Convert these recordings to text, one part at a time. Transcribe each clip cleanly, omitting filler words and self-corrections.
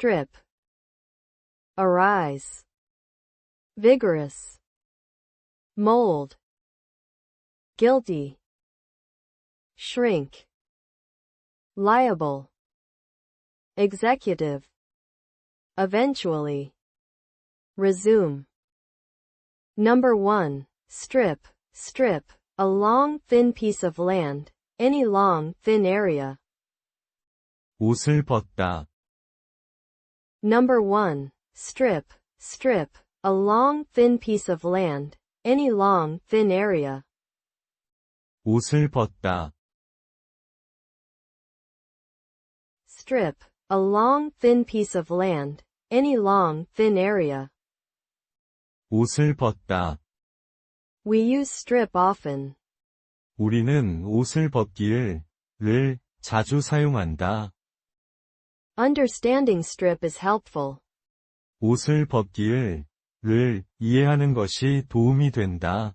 strip, arise, vigorous, mold, guilty, shrink, liable, executive, eventually, resume. Number 1. Strip, strip, a long, thin piece of land, any long, thin area. 옷을 벗다. Number 1. Strip, strip, a long, thin piece of land, any long, thin area. 옷을 벗다. Strip, a long, thin piece of land, any long, thin area. 옷을 벗다. We use strip often. 우리는 옷을 벗기를 를 자주 사용한다. Understanding strip is helpful. 옷을 벗기를 를 이해하는 것이 도움이 된다.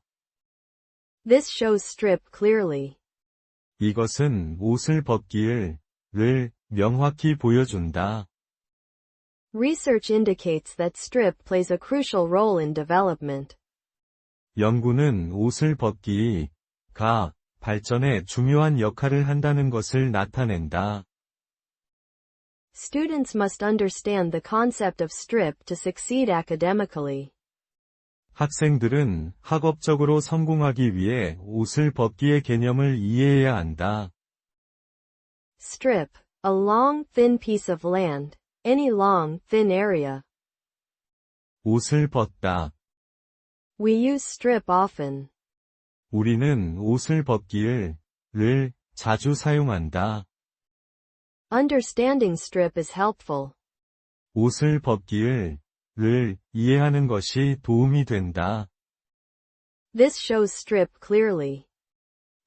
This shows strip clearly. 이것은 옷을 벗기를 를 명확히 보여준다. Research indicates that strip plays a crucial role in development. 연구는 옷을 벗기가 발전에 중요한 역할을 한다는 것을 나타낸다. Students must understand the concept of strip to succeed academically. 학생들은 학업적으로 성공하기 위해 옷을 벗기의 개념을 이해해야 한다. Strip, a long, thin piece of land, any long, thin area. 옷을 벗다. We use strip often. 우리는 옷을 벗기를 를 자주 사용한다. Understanding strip is helpful. 옷을 벗기를 를 이해하는 것이 도움이 된다. This shows strip clearly.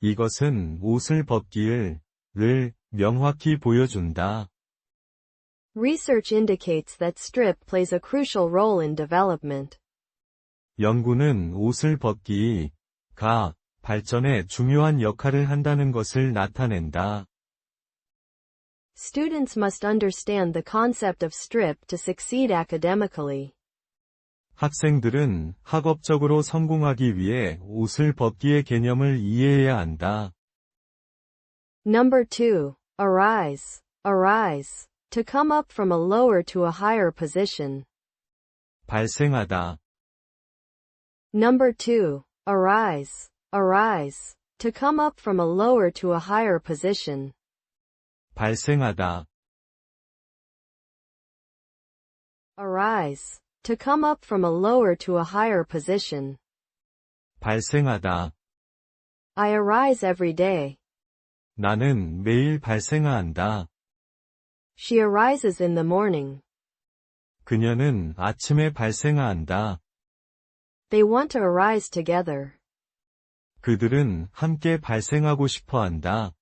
이것은 옷을 벗기를 를 명확히 보여준다. Research indicates that strip plays a crucial role in development. 연구는 옷을 벗기가 발전에 중요한 역할을 한다는 것을 나타낸다. Students must understand the concept of strip to succeed academically. 학생들은 학업적으로 성공하기 위해 옷을 벗기의 개념을 이해해야 한다. Number 2. Arise, arise, to come up from a lower to a higher position. 발생하다. Number 2. Arise, arise, to come up from a lower to a higher position. 발생하다. Arise, to come up from a lower to a higher position. 발생하다. I arise every day. 나는 매일 발생한다. She arises in the morning. 그녀는 아침에 발생한다. They want to arise together. 그들은 함께 발생하고 싶어 한다.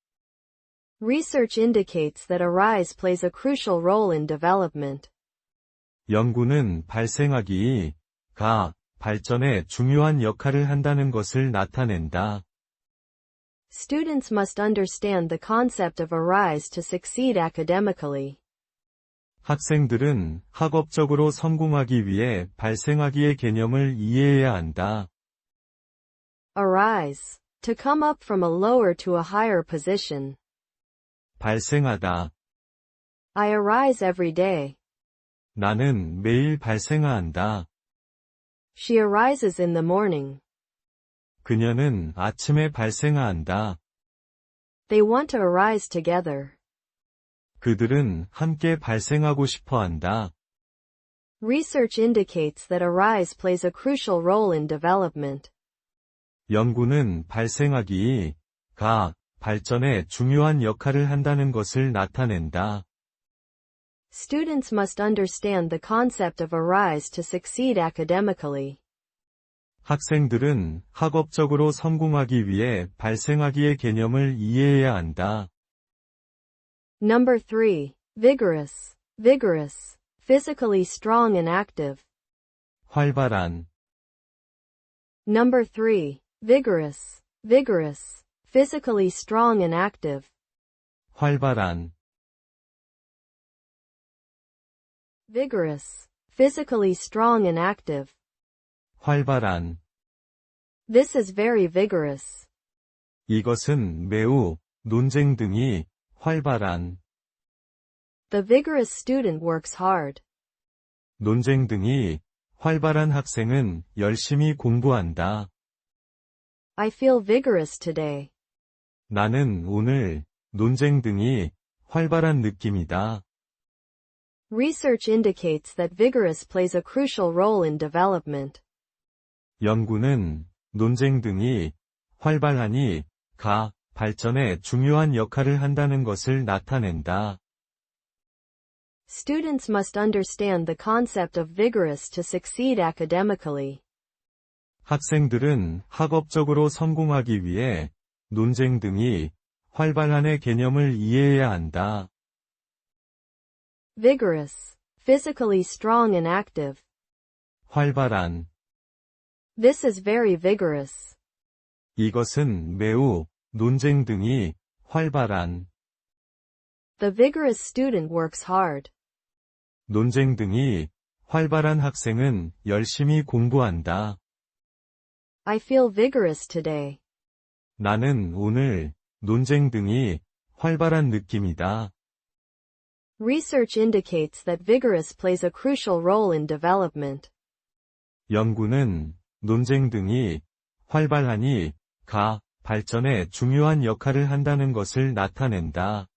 Research indicates that arise plays a crucial role in development. 연구는 발생하기가 발전에 중요한 역할을 한다는 것을 나타낸다. Students must understand the concept of arise to succeed academically. 학생들은 학업적으로 성공하기 위해 발생하기의 개념을 이해해야 한다. Arise, to come up from a lower to a higher position. 발생하다. I arise every day. 나는 매일 발생한다. She arises in the morning. 그녀는 아침에 발생한다. They want to arise together. 그들은 함께 발생하고 싶어 한다. Research indicates that arise plays a crucial role in development. 연구는 발생하기가 발전에 중요한 역할을 한다는 것을 나타낸다. Students must understand the concept of arise to succeed academically. 학생들은 학업적으로 성공하기 위해 발생하기의 개념을 이해해야 한다. Number 3. Vigorous, vigorous, physically strong and active. 활발한. Number 3. Vigorous, vigorous, physically strong and active. 활발한. vigorous, physically strong and active. 활발한. This is very vigorous. 이것은 매우, 논쟁 등이, 활발한. The vigorous student works hard. 논쟁 등이, 활발한 학생은 열심히 공부한다. I feel vigorous today. 나는 오늘, 논쟁 등이, 활발한 느낌이다. Research indicates that vigorous plays a crucial role in development. 연구는, 논쟁 등이, 활발하니, 발전에 중요한 역할을 한다는 것을 나타낸다. Students must understand the concept of vigorous to succeed academically. 학생들은 학업적으로 성공하기 위해 논쟁 등이 활발한의 개념을 이해해야 한다. Vigorous, physically strong and active. 활발한. This is very vigorous. 이것은 매우, 논쟁 등이 활발한. The vigorous student works hard. 논쟁 등이 활발한 학생은 열심히 공부한다. I feel vigorous today. 나는 오늘, 논쟁 등이 활발한 느낌이다. Research indicates that vigorous plays a crucial role in development. 연구는, 논쟁 등이 활발하니, 발전에 중요한 역할을 한다는 것을 나타낸다.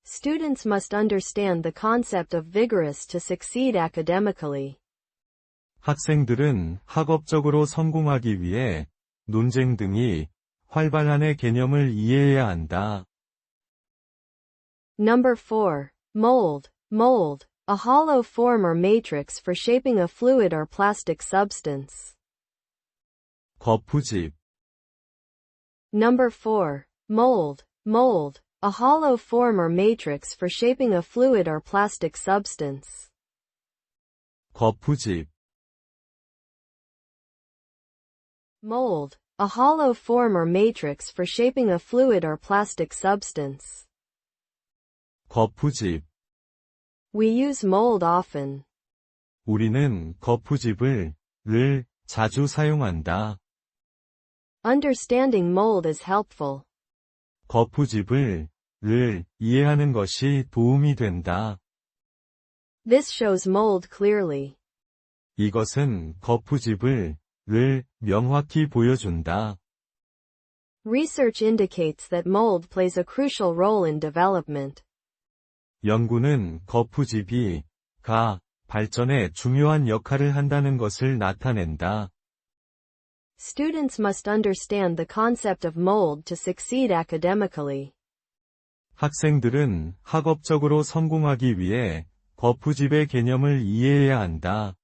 Students must understand the concept of vigorous to succeed academically. 학생들은 학업적으로 성공하기 위해 논쟁 등이 활발한의 개념을 이해해야 한다. Number 4. Mold. Mold. A hollow form or matrix for shaping a fluid or plastic substance. 거푸집. Number 4. Mold. Mold. A hollow form or matrix for shaping a fluid or plastic substance. 거푸집. Mold. A hollow form or matrix for shaping a fluid or plastic substance. 거푸집. We use mold often. 우리는 거푸집을 자주 사용한다. Understanding mold is helpful. 거푸집을 이해하는 것이 도움이 된다. This shows mold clearly. 이것은 거푸집을 명확히 보여준다. Research indicates that mold plays a crucial role in development. 연구는 거푸집이 발전에 중요한 역할을 한다는 것을 나타낸다. Students must understand the concept of mold to succeed academically. 학생들은 학업적으로 성공하기 위해 거푸집의 개념을 이해해야 한다.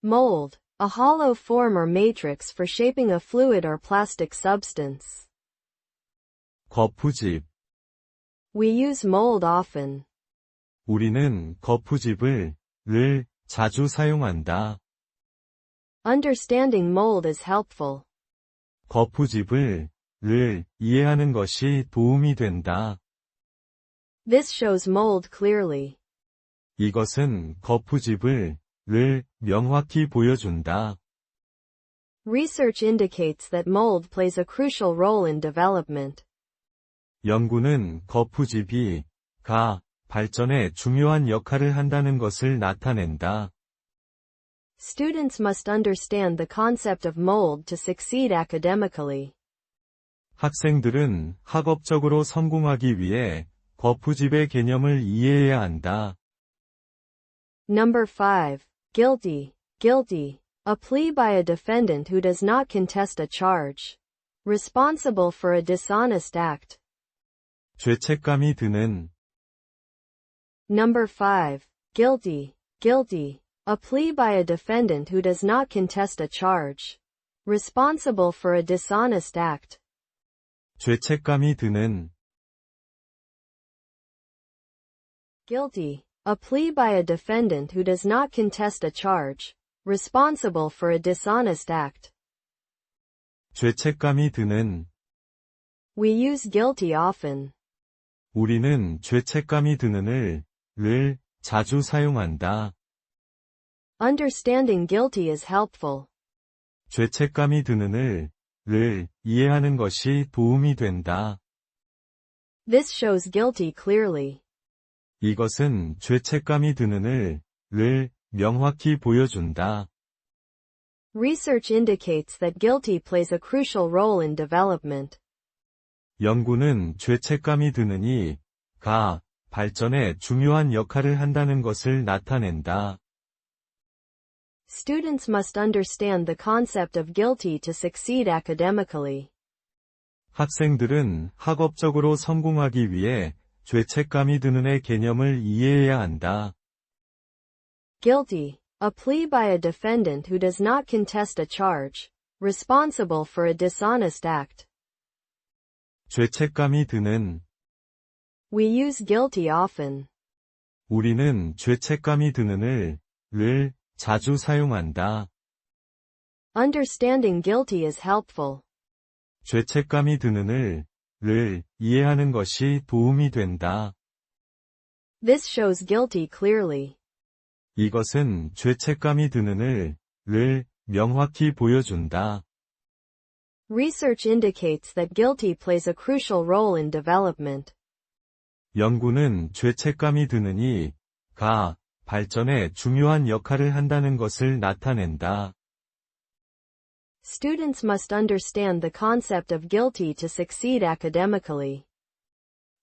Mold. A hollow form or matrix for shaping a fluid or plastic substance. 거푸집. We use mold often. 우리는 거푸집을 자주 사용한다. Understanding mold is helpful. 거푸집을 이해하는 것이 도움이 된다. This shows mold clearly. 이것은 거푸집을 명확히 보여준다. Research indicates that mold plays a crucial role in development. 연구는 거푸집이 발전에 중요한 역할을 한다는 것을 나타낸다. Students must understand the concept of mold to succeed academically. 학생들은 학업적으로 성공하기 위해 거푸집의 개념을 이해해야 한다. Number 5. Guilty. Guilty. A plea by a defendant who does not contest a charge. Responsible for a dishonest act. 죄책감이 드는. Number 5. Guilty. Guilty. A plea by a defendant who does not contest a charge. Responsible for a dishonest act. 죄책감이 드는. Guilty. A plea by a defendant who does not contest a charge. Responsible for a dishonest act. 죄책감이 드는. We use guilty often. 우리는 죄책감이 드는을 자주 사용한다. Understanding guilty is helpful. 죄책감이 드는 를 이해하는 것이 도움이 된다. This shows guilty clearly. 이것은 죄책감이 드는 를 명확히 보여준다. Research indicates that guilty plays a crucial role in development. 연구는 죄책감이 드느니 가 발전에 중요한 역할을 한다는 것을 나타낸다. Students must understand the concept of guilty to succeed academically. 학생들은 학업적으로 성공하기 위해 죄책감이 드는의 개념을 이해해야 한다. Guilty, a plea by a defendant who does not contest a charge, responsible for a dishonest act. 죄책감이 드는 We use guilty often. 우리는 죄책감이 드는 를 자주 사용한다. Understanding guilty is helpful. 죄책감이 드는 를 이해하는 것이 도움이 된다. This shows guilty clearly. 이것은 죄책감이 드는 를 명확히 보여준다. Research indicates that guilty plays a crucial role in development. 연구는 죄책감이 드느니 가 발전에 중요한 역할을 한다는 것을 나타낸다. Students must understand the concept of guilty to succeed academically.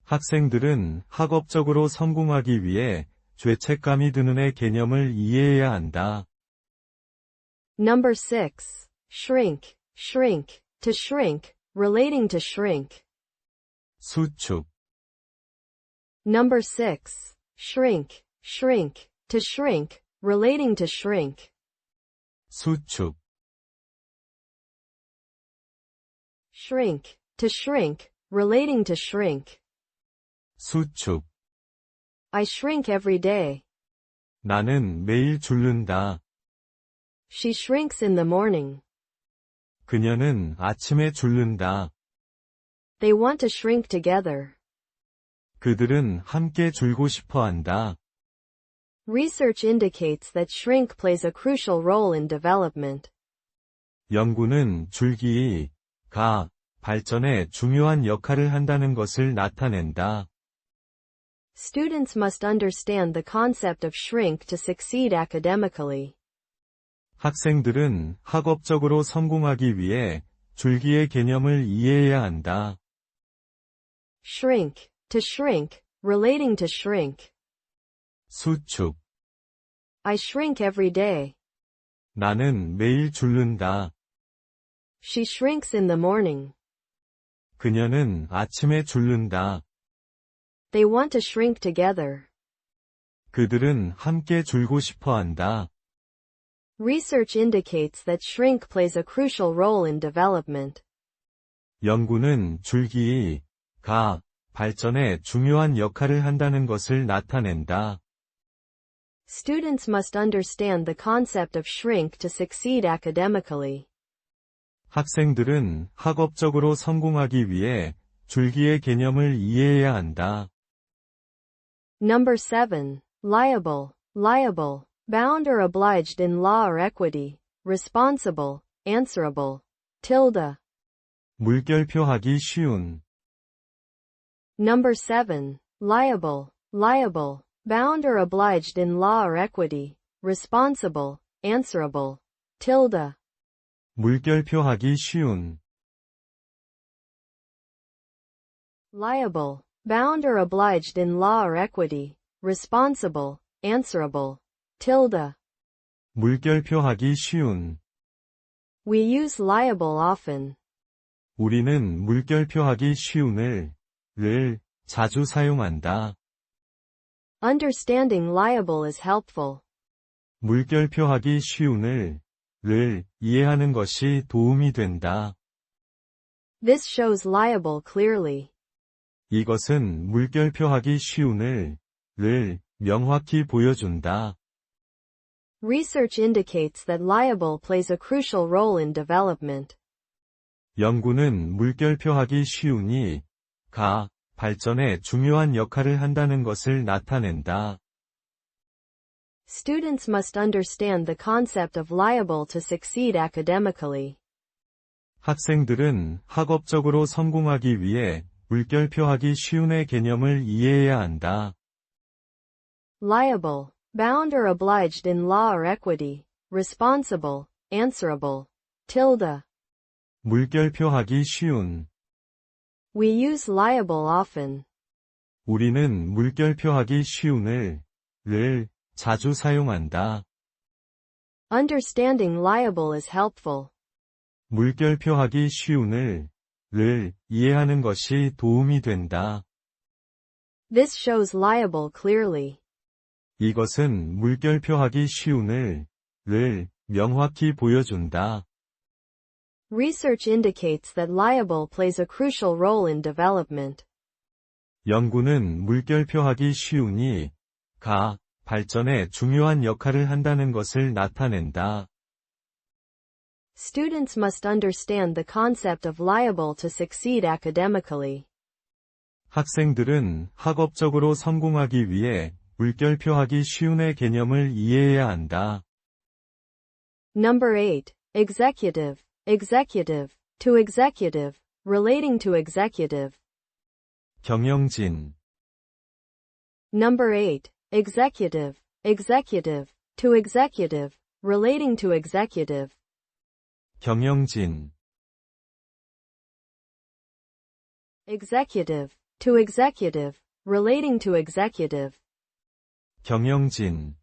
학생들은 학업적으로 성공하기 위해 죄책감이 드는의 개념을 이해해야 한다. Number 6. Shrink, shrink, to shrink, relating to shrink. 수축, Number 6. Shrink, shrink, to shrink, relating to shrink. 수축, Shrink, to shrink, relating to shrink. 수축. I shrink every day. 나는 매일 죽는다. She shrinks in the morning. 그녀는 아침에 죽는다. They want to shrink together. 그들은 함께 줄고 싶어 한다. Research indicates that shrink plays a crucial role in development. 연구는 줄기, 가, 발전에 중요한 역할을 한다는 것을 나타낸다. Students must understand the concept of shrink to succeed academically. 학생들은 학업적으로 성공하기 위해 줄기의 개념을 이해해야 한다. Shrink, to shrink, relating to shrink. 수축. I shrink every day. 나는 매일 죽는다. She shrinks in the morning. 그녀는 아침에 죽는다. They want to shrink together. 그들은 함께 줄고 싶어 한다. Research indicates that shrink plays a crucial role in development. 연구는 줄기, 가, 발전에 중요한 역할을 한다는 것을 나타낸다. Students must understand the concept of shrink to succeed academically. 학생들은 학업적으로 성공하기 위해 줄기의 개념을 이해해야 한다. Number 7. Liable, liable, bound or obliged in law or equity, responsible, answerable, tilde. 물결표하기 쉬운, Number 7. Liable, liable, bound or obliged in law or equity, responsible, answerable, tilde. 물결표하기 쉬운, Liable, bound or obliged in law or equity, responsible, answerable, tilde. 물결표하기 쉬운. We use liable often. 우리는 물결표하기 쉬운을, 를, 자주 사용한다. Understanding liable is helpful. 물결표하기 쉬운을, 를, 이해하는 것이 도움이 된다. This shows liable clearly. 이것은 물결표하기 쉬운을, 를, 명확히 보여준다. Research indicates that liable plays a crucial role in development. 연구는 물결표하기 쉬우니, 가, 발전에 중요한 역할을 한다는 것을 나타낸다. Students must understand the concept of liable to succeed academically. 학생들은 학업적으로 성공하기 위해 물결표하기 쉬운의 개념을 이해해야 한다. Liable, bound or obliged in law or equity, responsible, answerable. Tilde. 물결표하기 쉬운. We use liable often. 우리는 물결표하기 쉬운을 를 자주 사용한다. Understanding liable is helpful. 물결표하기 쉬운을 를 이해하는 것이 도움이 된다. This shows liable clearly. 이것은 물결표하기 쉬운을 를 명확히 보여준다. Research indicates that liable plays a crucial role in development. 연구는 물결표하기 쉬운이 가 발전에 중요한 역할을 한다는 것을 나타낸다. Students must understand the concept of liable to succeed academically. 학생들은 학업적으로 성공하기 위해 물결표하기 쉬운의 개념을 이해해야 한다. Number 8. Executive. Executive. To executive. Relating to executive. 경영진. Number 8. Executive. Executive. To executive. Relating to executive. 경영진. Executive. To executive. Relating to executive. 경영진.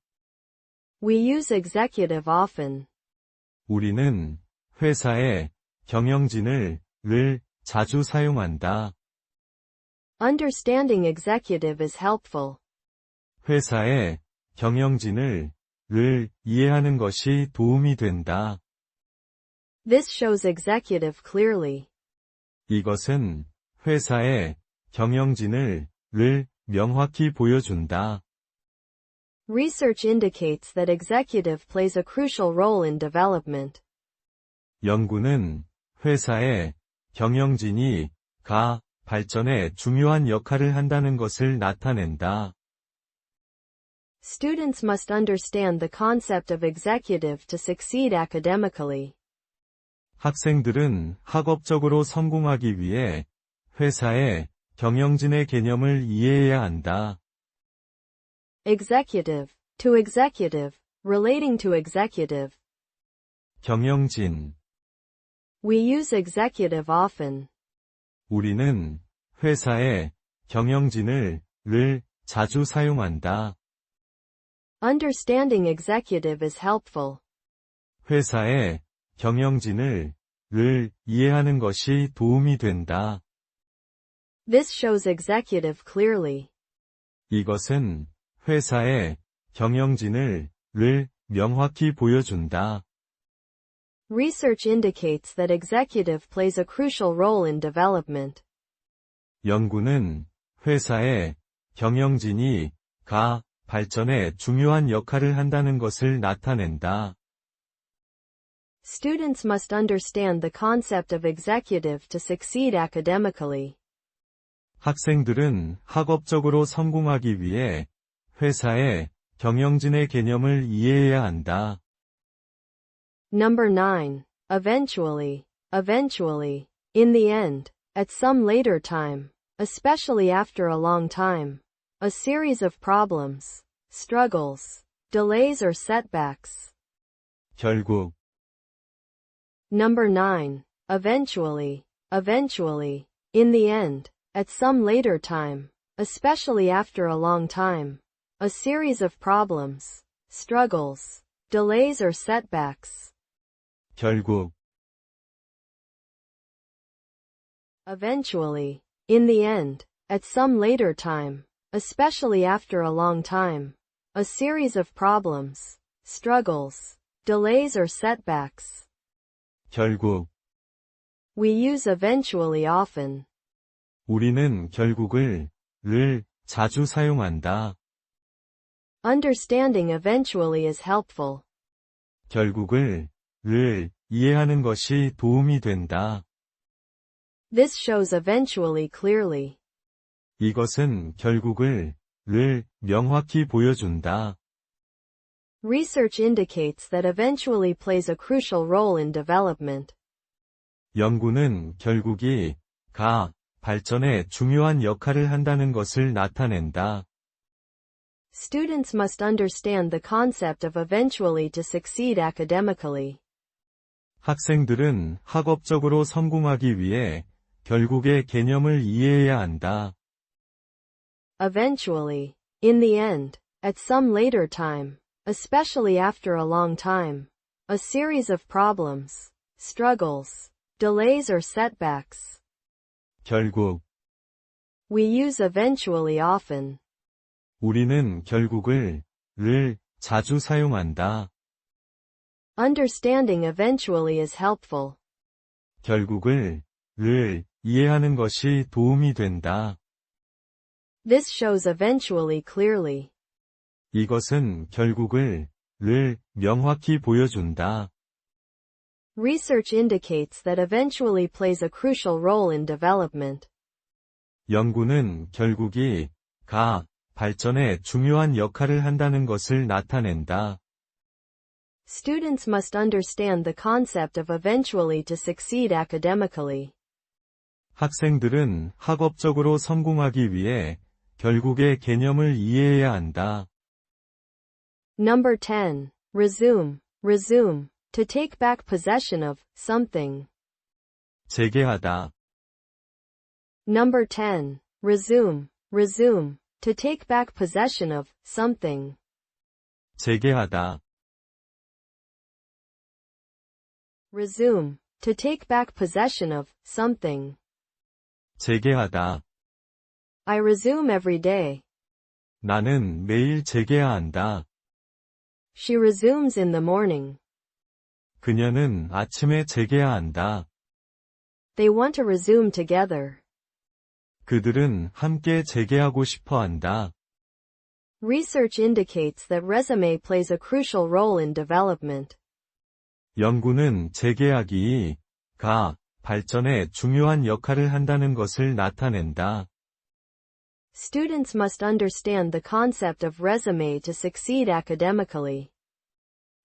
We use executive often. 우리는 회사에 경영진을 를 자주 사용한다. Understanding executive is helpful. 회사에 경영진을 를 이해하는 것이 도움이 된다. This shows executive clearly. 이것은 회사에 경영진을 를 명확히 보여준다. Research indicates that executive plays a crucial role in development. 연구는 회사에 경영진이 가 발전에 중요한 역할을 한다는 것을 나타낸다. Students must understand the concept of executive to succeed academically. 학생들은 학업적으로 성공하기 위해 회사의 경영진의 개념을 이해해야 한다. Executive. To executive. Relating to executive. 경영진. We use executive often. 우리는 회사에 경영진을 를 자주 사용한다. Understanding executive is helpful. 회사에 경영진을 를 이해하는 것이 도움이 된다. This shows executive clearly. 이것은 회사의 경영진을 를 명확히 보여준다. Research indicates that executive plays a crucial role in development. 연구는 회사의 경영진이 가 발전에 중요한 역할을 한다는 것을 나타낸다. Students must understand the concept of executive to succeed academically. 학생들은 학업적으로 성공하기 위해 회사의 경영진의 개념을 이해해야 한다. Number 9. Eventually. Eventually. In the end. At some later time. Especially after a long time. A series of problems. Struggles. Delays or setbacks. 결국. Number 9. Eventually. Eventually. In the end. At some later time. Especially after a long time. A series of problems. Struggles. Delays or setbacks. 결국. Eventually. In the end. At some later time. Especially after a long time. A series of problems. Struggles. Delays or setbacks. 결국. We use eventually often. 우리는 결국을 를 자주 사용한다. Understanding eventually is helpful. 결국을 를 이해하는 것이 도움이 된다. This shows eventually clearly. 이것은 결국을 를 명확히 보여준다. Research indicates that eventually plays a crucial role in development. 연구는 결국이 발전에 중요한 역할을 한다는 것을 나타낸다. Students must understand the concept of eventually to succeed academically. 학생들은 학업적으로 성공하기 위해 결국의 개념을 이해해야 한다. Eventually. In the end. At some later time. Especially after a long time. A series of problems, struggles, delays or setbacks. 결국. We use eventually often. 우리는 결국을 자주 사용한다. Understanding eventually is helpful. 결국을 이해하는 것이 도움이 된다. This shows eventually clearly. 이것은 결국을 명확히 보여준다. Research indicates that eventually plays a crucial role in development. 연구는 결국이 발전에 중요한 역할을 한다는 것을 나타낸다. Students must understand the concept of eventually to succeed academically. 학생들은 학업적으로 성공하기 위해 결국의 개념을 이해해야 한다. Number 10. Resume. Resume. To take back possession of something. 재개하다. Number 10. Resume. Resume. To take back possession of something. 재개하다. Resume. To take back possession of something. 재개하다. I resume every day. 나는 매일 재개한다. She resumes in the morning. 그녀는 아침에 재개한다. They want to resume together. 그들은 함께 재개하고 싶어 한다. Research indicates that resume plays a crucial role in development. 연구는 재개하기 발전에 중요한 역할을 한다는 것을 나타낸다. Students must understand the concept of resume to succeed academically.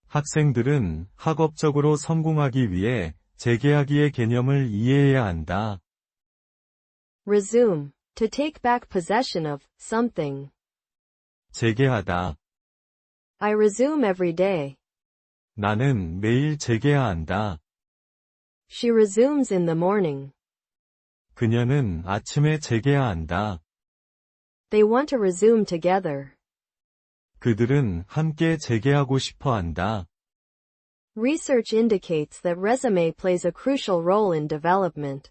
학생들은 학업적으로 성공하기 위해 재개하기의 개념을 이해해야 한다. Resume. To take back possession of something. 재개하다. I resume every day. 나는 매일 재개한다. She resumes in the morning. 그녀는 아침에 재개한다. They want to resume together. 그들은 함께 재개하고 싶어 한다. Research indicates that resume plays a crucial role in development.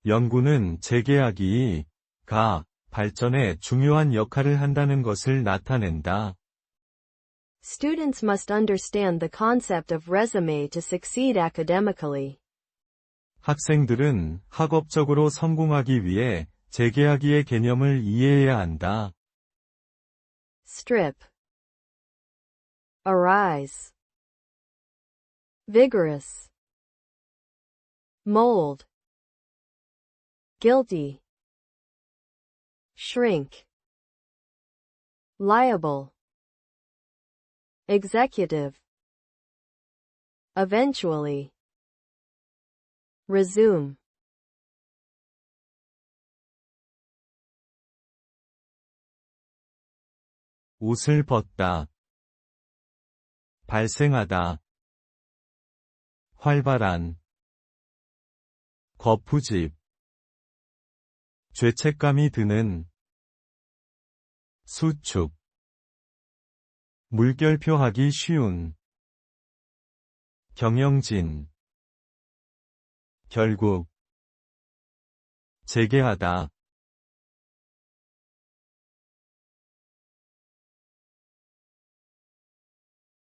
연구는 재개하기 발전에 중요한 역할을 한다는 것을 나타낸다. Students must understand the concept of resume to succeed academically. 학생들은 학업적으로 성공하기 위해 재개하기의 개념을 이해해야 한다. Strip. Arise. Vigorous. Mold. Guilty. Shrink. Liable. Executive. Eventually. Resume. 옷을 벗다. 발생하다. 활발한. 거푸집. 죄책감이 드는. 수축. 물결표하기 쉬운. 경영진. 결국. 재개하다.